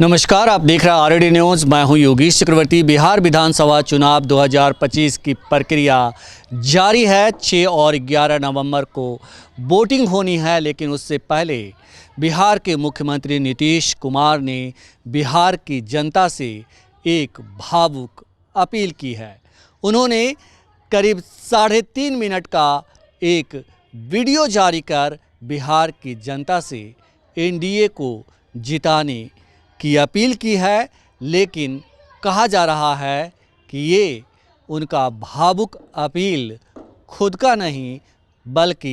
नमस्कार, आप देख रहे हैं आरडी न्यूज़। मैं हूं योगेश चक्रवर्ती। बिहार विधानसभा चुनाव 2025 की प्रक्रिया जारी है। 6 और 11 नवंबर को वोटिंग होनी है, लेकिन उससे पहले बिहार के मुख्यमंत्री नीतीश कुमार ने बिहार की जनता से एक भावुक अपील की है। उन्होंने करीब 3.5 मिनट का एक वीडियो जारी कर बिहार की जनता से एनडीए को जिताने की अपील की है, लेकिन कहा जा रहा है कि ये उनका भावुक अपील खुद का नहीं बल्कि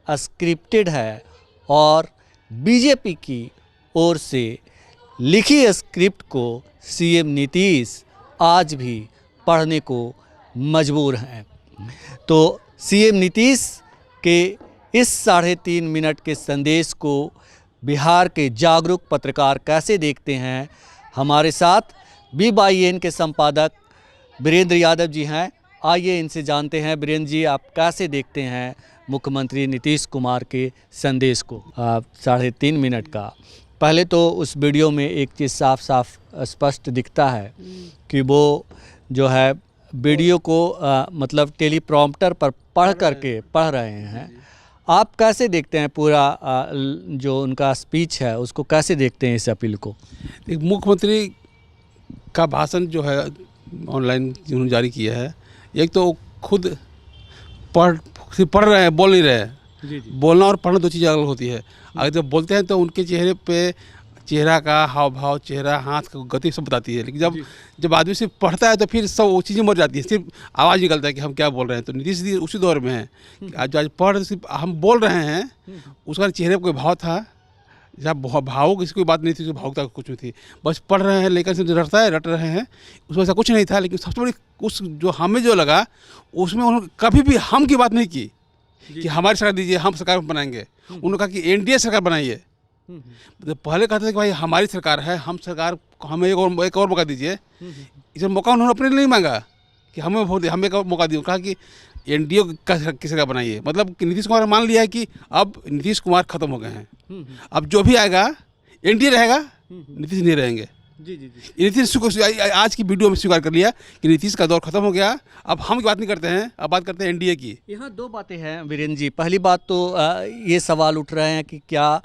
स्क्रिप्टेड है और बीजेपी की ओर से लिखी स्क्रिप्ट को सीएम नीतीश आज भी पढ़ने को मजबूर हैं। तो सीएम नीतीश के इस 3.5 मिनट के संदेश को बिहार के जागरूक पत्रकार कैसे देखते हैं? हमारे साथ BYN के संपादक वीरेंद्र यादव जी हैं। आइए इनसे जानते हैं। वीरेंद्र जी, आप कैसे देखते हैं मुख्यमंत्री नीतीश कुमार के संदेश को? 3.5 मिनट का पहले तो उस वीडियो में एक चीज़ साफ साफ स्पष्ट दिखता है कि वो जो है वीडियो को मतलब टेलीप्रॉम्प्टर पर पढ़ रहे हैं। आप कैसे देखते हैं पूरा जो उनका स्पीच है उसको कैसे देखते हैं, इस अपील को? मुख्यमंत्री का भाषण जो है ऑनलाइन जिन्होंने जारी किया है, एक तो खुद पढ़ रहे हैं, बोल नहीं रहे हैं। जी। बोलना और पढ़ना दो चीज़ अलग होती है। अगर जब बोलते हैं तो उनके चेहरे पे चेहरा का हाव भाव, चेहरा, हाथ का गति सब बताती है, लेकिन जब आदमी सिर्फ पढ़ता है तो फिर सब वो चीज़ें मर जाती है, सिर्फ आवाज़ निकलता है कि हम क्या बोल रहे हैं। तो नीतीश जी उसी दौर में हैं। आज पढ़ सिर्फ हम बोल रहे हैं, उसका चेहरे पर कोई भाव था, जब भावुक किसी कोई बात नहीं थी, भावुकता कुछ नहीं थी, बस पढ़ रहे हैं, लेकिन से रट रहे हैं, उसमें ऐसा कुछ नहीं था। लेकिन सबसे बड़ी उस जो हमें जो लगा उसमें उन्होंने कभी भी हम की बात नहीं की कि हमारी सरकार दीजिए, हम सरकार बनाएंगे। उन्होंने कहा कि एनडीए सरकार बनाइए। तो पहले कहते थे कि भाई हमारी सरकार है, हम सरकार, हमें एक और मौका दीजिए। इस मौका उन्होंने अपने लिए नहीं मांगा कि हमें एक और मौका दिए। कहा कि एनडीए की सरकार बनाइए। मतलब कि नीतीश कुमार मान लिया है कि अब नीतीश कुमार खत्म हो गए हैं, अब जो भी आएगा एनडीए रहेगा, नीतीश नहीं रहेंगे। नीतीश आज की वीडियो में स्वीकार कर लिया कि नीतीश का दौर खत्म हो गया, अब हम की बात नहीं करते हैं, अब बात करते हैं एनडीए की। यहाँ दो बातें हैं वीरेंद्र जी। पहली बात तो ये सवाल उठ रहे हैं कि क्या,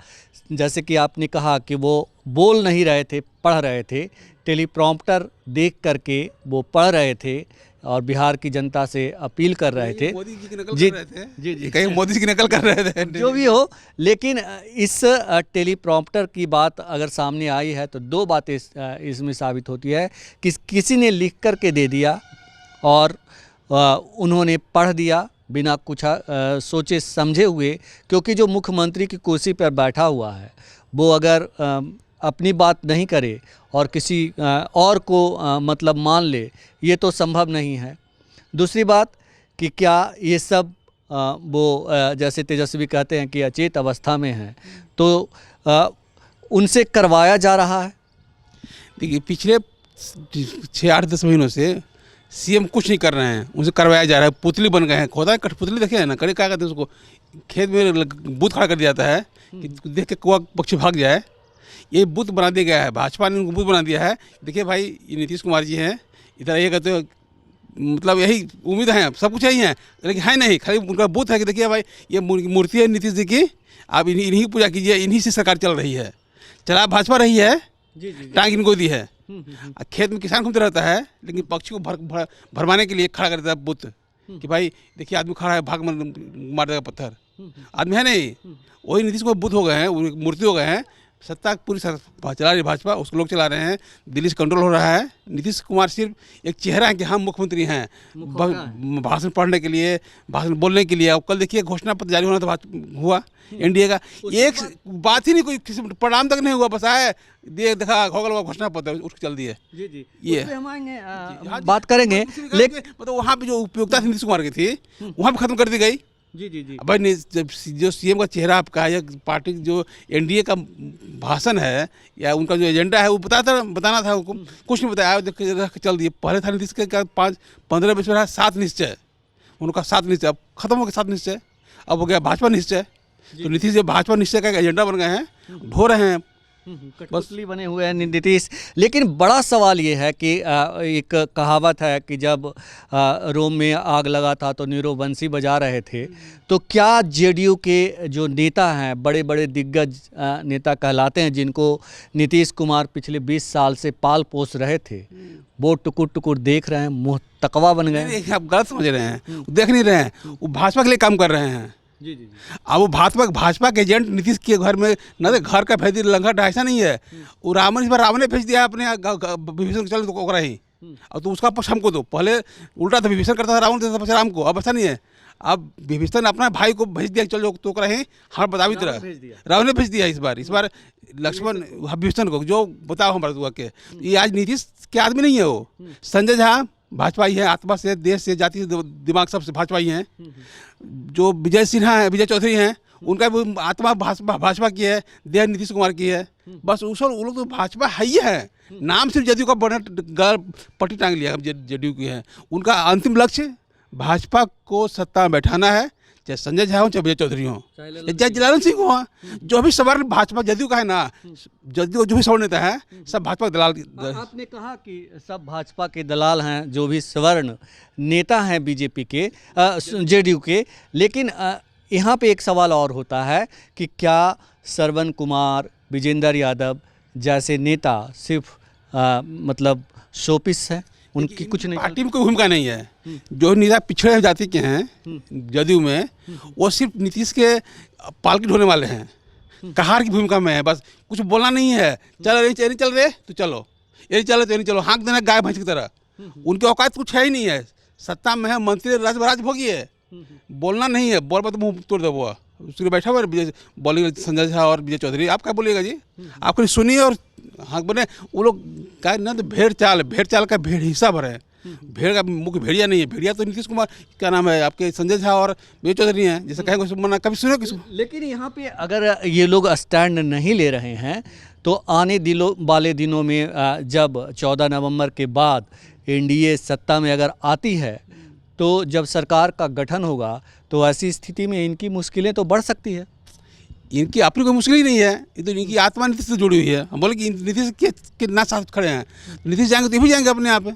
जैसे कि आपने कहा कि वो बोल नहीं रहे थे, पढ़ रहे थे, टेलीप्रॉम्प्टर देख करके वो पढ़ रहे थे और बिहार की जनता से अपील कर रहे थे। मोदी जी की नकल कर रहे थे। जी कहीं मोदी जी की नकल कर रहे थे। जो भी हो, लेकिन इस टेलीप्रॉम्प्टर की बात अगर सामने आई है तो दो बातें इसमें साबित होती है कि किसी ने लिख करके दे दिया और उन्होंने पढ़ दिया बिना कुछ सोचे समझे हुए। क्योंकि जो मुख्यमंत्री की कुर्सी पर बैठा हुआ है वो अगर अपनी बात नहीं करे और किसी और को मतलब मान ले, ये तो संभव नहीं है। दूसरी बात कि क्या ये सब वो जैसे तेजस्वी कहते हैं कि अचेत अवस्था में हैं, तो उनसे करवाया जा रहा है। देखिए, पिछले 6-8-10 महीनों से सीएम कुछ नहीं कर रहे हैं, उनसे करवाया जा रहा है। पुतली बन गए हैं, खोदा है कठपुतली, देखे हैं ना, करे क्या कहते हैं उसको, खेत में बूथ खड़ा कर दिया जाता है कि देख के कौवा पक्षी भाग जाए। ये बूथ बना दिया गया है, भाजपा ने उनको बूथ बना दिया है। देखिए भाई, ये नीतीश कुमार जी हैं, इधर ये कहते हो, मतलब यही उम्मीद है, सब कुछ यही है, लेकिन है नहीं, खाली उनका बूथ है कि देखिए भाई ये मूर्ति है नीतीश जी की, आप इन्हीं की पूजा कीजिए, इन्हीं से सरकार चल रही है, चला भाजपा रही है, टांग इनको दी है। खेत में किसान घूमते रहता है, लेकिन पक्षी को भरमाने के लिए खड़ा कर देता है बूथ कि भाई देखिए आदमी खड़ा है, भाग मार देगा पत्थर, आदमी है नहीं। वही नीतीश कुमार बूथ हो गए हैं, मूर्ति हो गए हैं। सत्ता पूरी चला रही भाजपा, उसको लोग चला रहे हैं, दिल्ली से कंट्रोल हो रहा है। नीतीश कुमार सिर्फ एक चेहरा है कि हम मुख्यमंत्री हैं, भाषण पढ़ने के लिए, भाषण बोलने के लिए। अब कल देखिए घोषणा पत्र जारी होना था, हुआ एनडीए का, एक बात ही नहीं, कोई किसी परिणाम तक नहीं हुआ, बस आए देखा होगा घोषणा पत्र, उसको चल दिए। जी ये हम आएंगे, बात करेंगे, लेकिन मतलब वहाँ पे जो उपयोगिता थी नीतीश कुमार की थी, वहाँ पे खत्म कर दी गई। जी भाई जब जो सीएम का चेहरा आपका है, या पार्टी जो एनडीए का भाषण है या उनका जो एजेंडा है वो बताना था, उनको कुछ नहीं बताया, रख चल दिए। पहले था नीतीश के 5-15-20 में 7 निश्चय, उनका 7 निश्चय, अब खत्म हो गया 7 निश्चय, अब हो गया भाजपा निश्चय। तो नीतीश जी भाजपा निश्चय का एजेंडा बन गए हैं, ढो रहे हैं कठपुतली बने हुए हैं नीतीश। लेकिन बड़ा सवाल ये है कि एक कहावत है कि जब रोम में आग लगा था तो नीरो बंसी बजा रहे थे, तो क्या जेडीयू के जो नेता हैं, बड़े बड़े दिग्गज नेता कहलाते हैं, जिनको नीतीश कुमार पिछले 20 साल से पाल पोस रहे थे, वो टुकुर टुकुर देख रहे हैं, मुँह तकवा बन गए? नहीं, आप गलत समझ रहे हैं, देख नहीं रहे हैं, वो भाजपा के लिए काम कर रहे हैं। जी जी। अब वो भाजपा के एजेंट नीतीश के घर में न तो घर का भेज दिया लंघट, ऐसा नहीं है। वो रावण इस बार रावण ने भेज दिया अपने विभीषण, चल तो ओकरा ही, अब तो उसका पक्ष हमको दो। पहले उल्टा था, विभीषण करता था, रावण देता था राम को। अब ऐसा नहीं है, अब विभीषण अपना भाई को भेज दिया, चल तो ओकरा ही, हाँ बतावी तरह रावण ने भेज दिया। इस बार लक्ष्मण विभीषण को, जो बताओ हमारे दुआ के, ये आज नीतीश के आदमी नहीं है। वो संजय झा भाजपा ही है, आत्मा से, देश से, जाति से, दिमाग सबसे भाजपा ही हैं। जो विजय सिन्हा है, विजय चौधरी हैं, उनका भी आत्मा भाजपा की है, देह नीतीश कुमार की है। बस उस वो लोग तो भाजपा है ही है, नाम सिर्फ जदयू का बना पट्टी टांग लिया, जदयू की है। उनका अंतिम लक्ष्य भाजपा को सत्ता में बैठाना है, चाहे संजय झा हो, चाहे विजय चौधरी हो, चाहे जलालन सिंह हो। जो भी सवार भाजपा जदयू का है ना, जदयू जो भी सवर्ण नेता है, सब भाजपा दलाल। आपने कहा कि सब भाजपा के दलाल हैं, जो भी सवर्ण नेता हैं बीजेपी के, जेडीयू के। लेकिन यहाँ पे एक सवाल और होता है कि क्या श्रवण कुमार, विजेंद्र यादव जैसे नेता सिर्फ मतलब शोपीस है, उनकी कुछ नहीं, पार्टी में कोई भूमिका नहीं है। जो नेता पिछड़े जाति के हैं जदयू में, वो सिर्फ नीतीश के पालकी ढोने वाले हैं, कहार की भूमिका में है। बस कुछ बोलना नहीं है, चल रहे चल रहे तो चलो, ये चल रहे तो नहीं चलो, हाँक देना गाय भैंस की तरह। उनके औकात कुछ है ही नहीं है, सत्ता में है, मंत्री राजभोगी है, बोलना नहीं है, बोल पर तो मुँह तोड़ दो। वो उसके बैठा हुआ बोलेंगे संजय झा और विजय चौधरी, आप क्या बोलिएगा जी? आप कुछ सुनिए और हाँ बने। वो लोग क्या ना, तो भेड़ चाल का भेड़ हिस्सा भर है, भेड़ का मुख्य भेड़िया नहीं है। भेड़िया तो नीतीश कुमार, क्या नाम है आपके, संजय झा और विजय चौधरी हैं, जैसे कहेंगे मना कभी सुनो किसी। लेकिन यहाँ पे अगर ये लोग स्टैंड नहीं ले रहे हैं, तो आने वाले दिनों में जब 14 नवंबर के बाद एनडीए सत्ता में अगर आती है, तो जब सरकार का गठन होगा, तो ऐसी स्थिति में इनकी मुश्किलें तो बढ़ सकती है। इनकी अपनी कोई मुश्किल ही नहीं है, ये तो इनकी आत्मा नीतीश से जुड़ी हुई है। हम बोले कि नीतीश के ना साथ खड़े हैं, नीतीश जाएंगे तो ये भी जाएंगे अपने आप।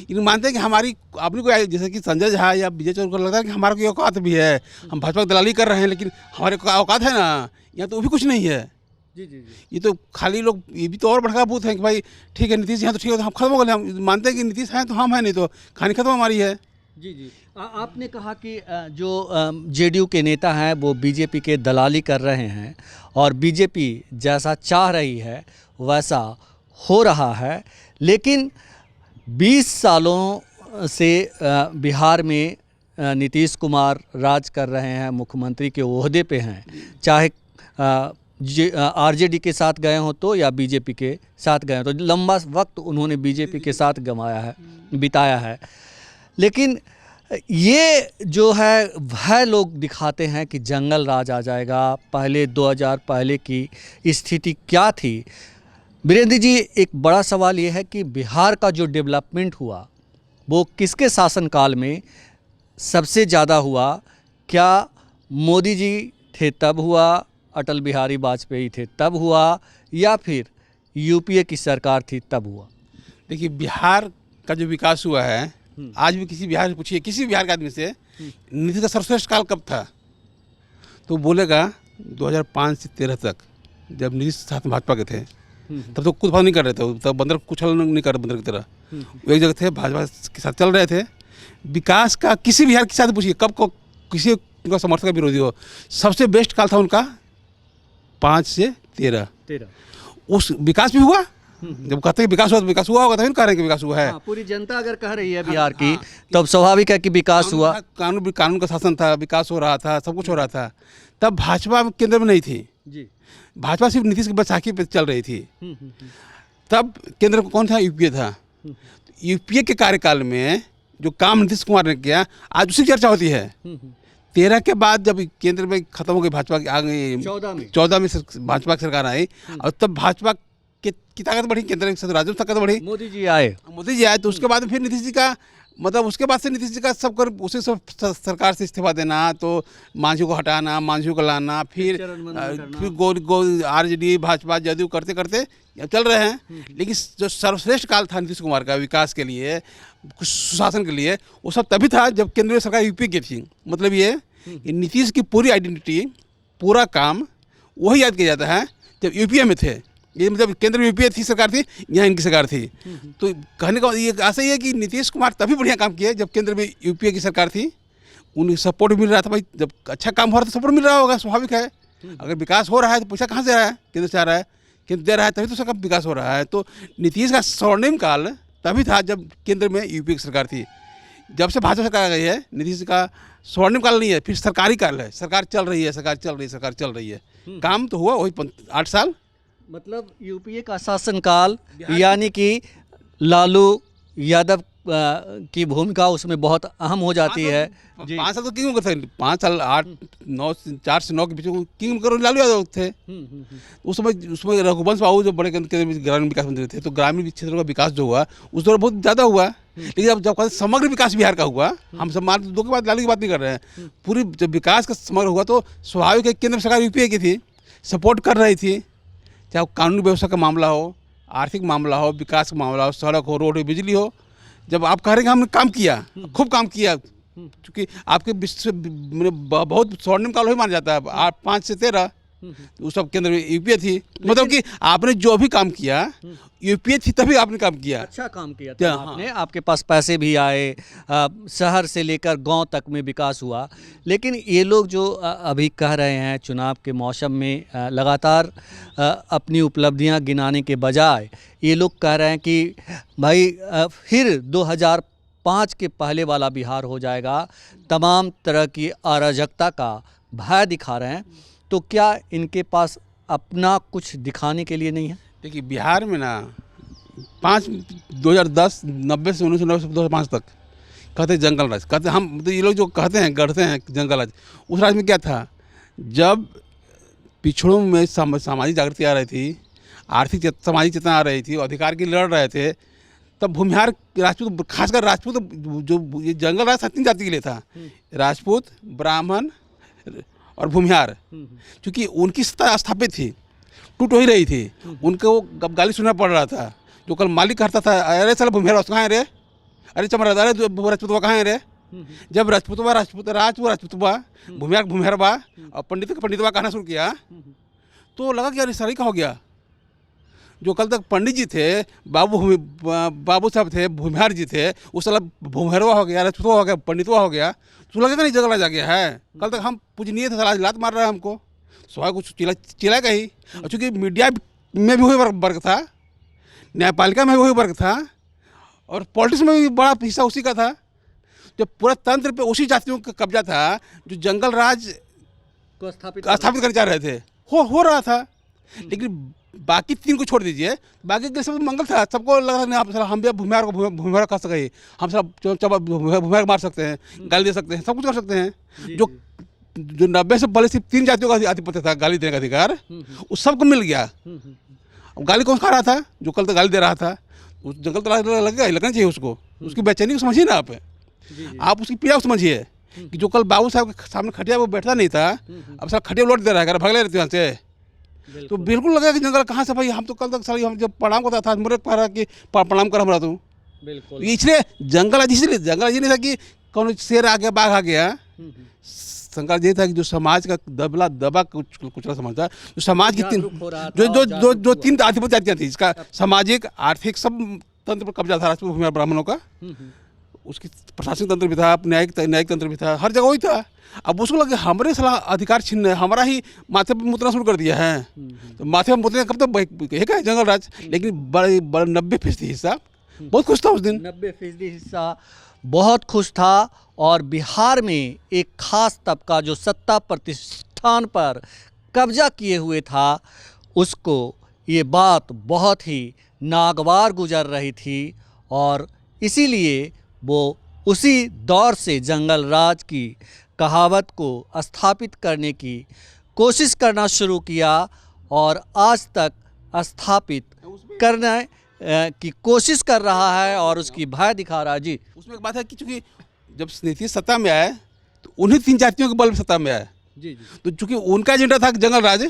इन मानते हैं कि हमारी अपनी कोई, जैसे कि संजय झा या विजय चौधरी को लगता है कि हमारा कोई औकात भी है, हम भाजपा दलाली कर रहे हैं, लेकिन हमारे औकात है ना, यहाँ तो वो भी कुछ नहीं है। जी जी जी। ये तो खाली लोग, ये भी तो और भड़का भूत है कि भाई ठीक है नीतीश यहाँ तो ठीक है, तो हम खत्म हो गए। हम मानते हैं कि नीतीश हैं तो हम हैं, नहीं तो कहानी खत्म हमारी है। जी जी। आपने कहा कि जो जेडीयू के नेता हैं वो बीजेपी के दलाली कर रहे हैं, और बीजेपी जैसा चाह रही है वैसा हो रहा है। लेकिन 20 सालों से बिहार में नीतीश कुमार राज कर रहे हैं, मुख्यमंत्री के ओहदे पे हैं, चाहे आरजेडी के साथ गए हों तो या बीजेपी के साथ गए हों, तो लंबा वक्त उन्होंने बीजेपी के साथ बिताया है। लेकिन ये जो है वह लोग दिखाते हैं कि जंगल राज आ जाएगा। पहले 2000 पहले की स्थिति क्या थी? वीरेंद्र जी, एक बड़ा सवाल ये है कि बिहार का जो डेवलपमेंट हुआ वो किसके शासनकाल में सबसे ज़्यादा हुआ? क्या मोदी जी थे तब हुआ, अटल बिहारी वाजपेयी थे तब हुआ, या फिर यूपीए की सरकार थी तब हुआ? देखिए, बिहार का जो विकास हुआ है, आज भी किसी बिहार से पूछिए, किसी बिहार के आदमी से, नीतीश का सर्वश्रेष्ठ काल कब था, तो बोलेगा 2005 से 13 तक, जब नीतीश साथ में भाजपा के थे, तब तो कुछ भाव नहीं कर रहे थे, तब बंदर कुछ नहीं कर रहे, बंदर की तरह एक जगह थे, भाजपा के साथ चल रहे थे। विकास का किसी बिहार के साथ पूछिए, कब को किसी उनका समर्थक का विरोधी हो, सबसे बेस्ट काल था उनका 5 से 13। उस विकास भी हुआ, जब कहते हैं विकास हुआ तो विकास हुआ होगा, तभी कह रहे हैं कि विकास हुआ है। पूरी जनता अगर कह रही है बिहार की, तब स्वाभाविक है कि विकास हुआ। कानून का शासन था, विकास हो रहा था, सब कुछ हो रहा था। तब भाजपा केंद्र में नहीं थी जी, भाजपा सिर्फ नीतीश की बैसाखी पे चल रही थी। तब केंद्र में कौन था? यूपीए था। यूपीए के कार्यकाल में जो काम नीतीश कुमार ने किया, आज उसी चर्चा होती है। 13 के बाद जब केंद्र में खत्म हो गई भाजपा की, आ गई 14 में भाजपा की सरकार आई, और तब भाजपा की ताकत बढ़ी, केंद्र की राज्यों में ताकत बढ़ी, मोदी जी आए तो उसके बाद फिर नीतीश जी का मतलब उसके बाद से नीतीश जी का सब कर उसी सब सरकार से इस्तीफा देना, तो मांझी को हटाना, मांझी को लाना, फिर आरजेडी भाजपा जदयू करते करते चल रहे हैं। लेकिन जो सर्वश्रेष्ठ काल था नीतीश कुमार का विकास के लिए, कुछ सुशासन के लिए, वो सब तभी था जब केंद्रीय सरकार यूपी की थी। मतलब ये कि नीतीश की पूरी आइडेंटिटी, पूरा काम वही याद किया जाता है जब यूपीए में थे। ये मतलब केंद्र में यूपीए थी सरकार थी, यहाँ इनकी सरकार थी। तो कहने का ये ऐसा ही है कि नीतीश कुमार तभी बढ़िया काम किए जब केंद्र में यूपीए की सरकार थी, उन्हें सपोर्ट मिल रहा था। भाई जब अच्छा काम हो रहा है तो सपोर्ट मिल रहा होगा, स्वाभाविक है। अगर विकास हो रहा है तो पैसा कहाँ से आ रहा है? केंद्र से आ रहा है, केंद्र दे रहा है, तभी तो सबका विकास हो रहा है। तो नीतीश का स्वर्णिम काल तभी था जब केंद्र में यूपीए की सरकार थी। जब से भाजपा सरकार आ गई है, नीतीश का स्वर्णिम काल नहीं है, फिर सरकारी काल है। सरकार चल रही है, सरकार चल रही है, सरकार चल रही है। काम तो हुआ वही 8 साल। मतलब यूपीए का शासनकाल, यानी कि लालू यादव की भूमिका उसमें बहुत अहम हो जाती है। 5 साल तो किंग मेकर थे, 5 साल 8 9 4 से 9 के बीच में किंग मेकर लालू यादव थे। उस समय उसमें रघुवंश बाबू जो बड़े ग्रामीण विकास मंत्री थे, तो ग्रामीण क्षेत्रों का विकास जो हुआ उस दौरान बहुत ज़्यादा हुआ। लेकिन जब समग्र विकास बिहार का हुआ, हम सब मान 2 के बाद लालू की बात नहीं कर रहे हैं, पूरी जब विकास का समग्र हुआ तो स्वाभाविक है केंद्र सरकार यूपीए की थी, सपोर्ट कर रही थी। चाहे कानूनी व्यवस्था का मामला हो, आर्थिक मामला हो, विकास का मामला हो, सड़क हो, रोड हो, बिजली हो। जब आप कह रहे हैं कि हमने काम किया, खूब काम किया, क्योंकि आपके विश्व बहुत स्वर्णिम काल ही माना जाता है 5 से 13, वो सब केंद्र में यूपीए थी। मतलब कि आपने जो भी काम किया यूपीए थी तभी आपने काम किया, अच्छा काम किया था आपने। आपके पास पैसे भी आए, शहर से लेकर गांव तक में विकास हुआ। लेकिन ये लोग जो अभी कह रहे हैं चुनाव के मौसम में लगातार अपनी उपलब्धियां गिनाने के बजाय ये लोग कह रहे हैं कि भाई फिर 2005 के पहले वाला बिहार हो जाएगा, तमाम तरह की अराजकता का भय दिखा रहे हैं। तो क्या इनके पास अपना कुछ दिखाने के लिए नहीं है? देखिए बिहार में ना 2010 90 से 1990 से 2005 तक कहते जंगल राज, कहते हम तो ये लोग जो कहते हैं गढ़ते हैं जंगल राज। उस राज में क्या था? जब पिछड़ों में सामाजिक जागृति आ रही थी, आर्थिक सामाजिक चेतना आ रही थी, अधिकार की लड़ रहे थे, तब भूमिहार राजपूत, खासकर राजपूत जो ये जंगल राज 3 जाति के लिए था, राजपूत, ब्राह्मण और भूमिहार। क्योंकि उनकी सत्ता स्थापित थी, टूट ही रही थी, उनको गाली सुनना पड़ रहा था। जो कल मालिक कहता था, अरे साला भूमिहार कहाँ है रे, अरे चमरा, अरे राजपूतवा कहाँ है रे। जब राजपूतवा भूमिहार और पंडितवा कहना शुरू किया तो लगा कि अरे सही का हो गया। जो कल तक पंडित जी थे, बाबू साहब थे, भूमिहार जी थे, उस साला भूमिहारवा हो गया, राजपूतवा हो गया, पंडितवा हो गया, तो लगा नहीं जगह जा गया है। कल तक हम पूजनीय थे, साला लात मार रहा है हमको, स्वाभाविक कुछ चिल्लाएगा ही। और चूँकि मीडिया में भी वही वर्ग था, न्यायपालिका में भी वही वर्ग था, और पॉलिटिक्स में भी बड़ा हिस्सा उसी का था। जब पूरा तंत्र पे उसी जातियों का कब्जा था जो जंगल राज को स्थापित करना चाह रहे थे, हो रहा था। लेकिन बाकी 3 को छोड़ दीजिए, बाकी के सब मंगल था। सबको लग रहा है हम भी भूमिहार को भूमिहार कर सके, हम सब भूमिहार मार सकते हैं, गाली दे सकते हैं, सब कुछ कर सकते हैं। जो 90 से पहले सिर्फ 3 जातियों का आधिपत्य था गाली देने का अधिकार, उस सबको मिल गया। अब गाली कौन खा रहा था? जो कल तक गाली दे रहा था, उस जंगल तो लगना चाहिए उसको, उसकी बेचैनी को समझिए ना आप उसकी पीड़ा को समझिए कि जो कल बाबू साहब के सामने खटिया वो बैठता नहीं था, अब साहब खटिया लौट दे रहा है, भाग ले रहते वहाँ से। तो बिल्कुल लगा कि जंगल कहाँ से भाई, हम तो कल तक सारी हम जब प्रणाम करता था मेरे कह रहा कि प्रणाम कर हमारा, तो बिल्कुल इसलिए जंगल इसलिए जंगल ये नहीं था कि कौन शेर आ गया, बाघ आ गया। संकल्प ये था कि जो समाज का दबा कुचला समाज था, जो समाज की जो 3 आधिपत्य जातियाँ थी, इसका सामाजिक आर्थिक सब तंत्र पर कब्जा था राजपूत भूमिहार ब्राह्मणों का। उसकी प्रशासनिक तंत्र भी था, न्यायिक तंत्र भी था, हर जगह वही था। अब उसको लगे हमारे सलाह अधिकार छीनने, हमारा ही माथे पर मुतना शुरू कर दिया है। तो माथे पर मुतने कब तक है जंगल राज। लेकिन बड़े 90% हिस्सा बहुत खुश था उस दिन, 90% हिस्सा बहुत खुश था। और बिहार में एक खास तबका जो सत्ता प्रतिष्ठान पर कब्जा किए हुए था, उसको ये बात बहुत ही नागवार गुजर रही थी, और इसीलिए वो उसी दौर से जंगल राज की कहावत को स्थापित करने की कोशिश करना शुरू किया, और आज तक स्थापित करने की कोशिश कर रहा है और उसकी भय दिखा रहा है। जी उसमें एक बात है कि चूंकि जब नीतीश सत्ता में आए तो उन्हीं 3 जातियों के बल पर सत्ता में आए। जी तो चूंकि उनका एजेंडा था जंगल राज,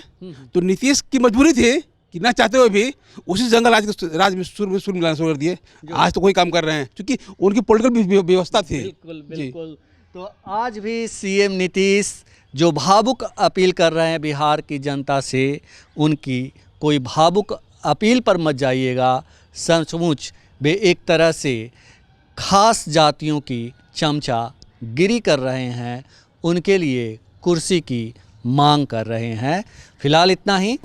तो नीतीश की मजबूरी थी कि ना चाहते हुए भी उसी जंगल राज में सुर मिलाना शुरू कर दिए। आज तो कोई काम कर रहे हैं क्योंकि उनकी पॉलिटिकल व्यवस्था थी। बिल्कुल बिल्कुल। तो आज भी सीएम नीतीश जो भावुक अपील कर रहे हैं बिहार की जनता से, उनकी कोई भावुक अपील पर मत जाइएगा। सचमुच वे एक तरह से खास जातियों की चमचागिरी कर रहे हैं, उनके लिए कुर्सी की मांग कर रहे हैं। फिलहाल इतना ही।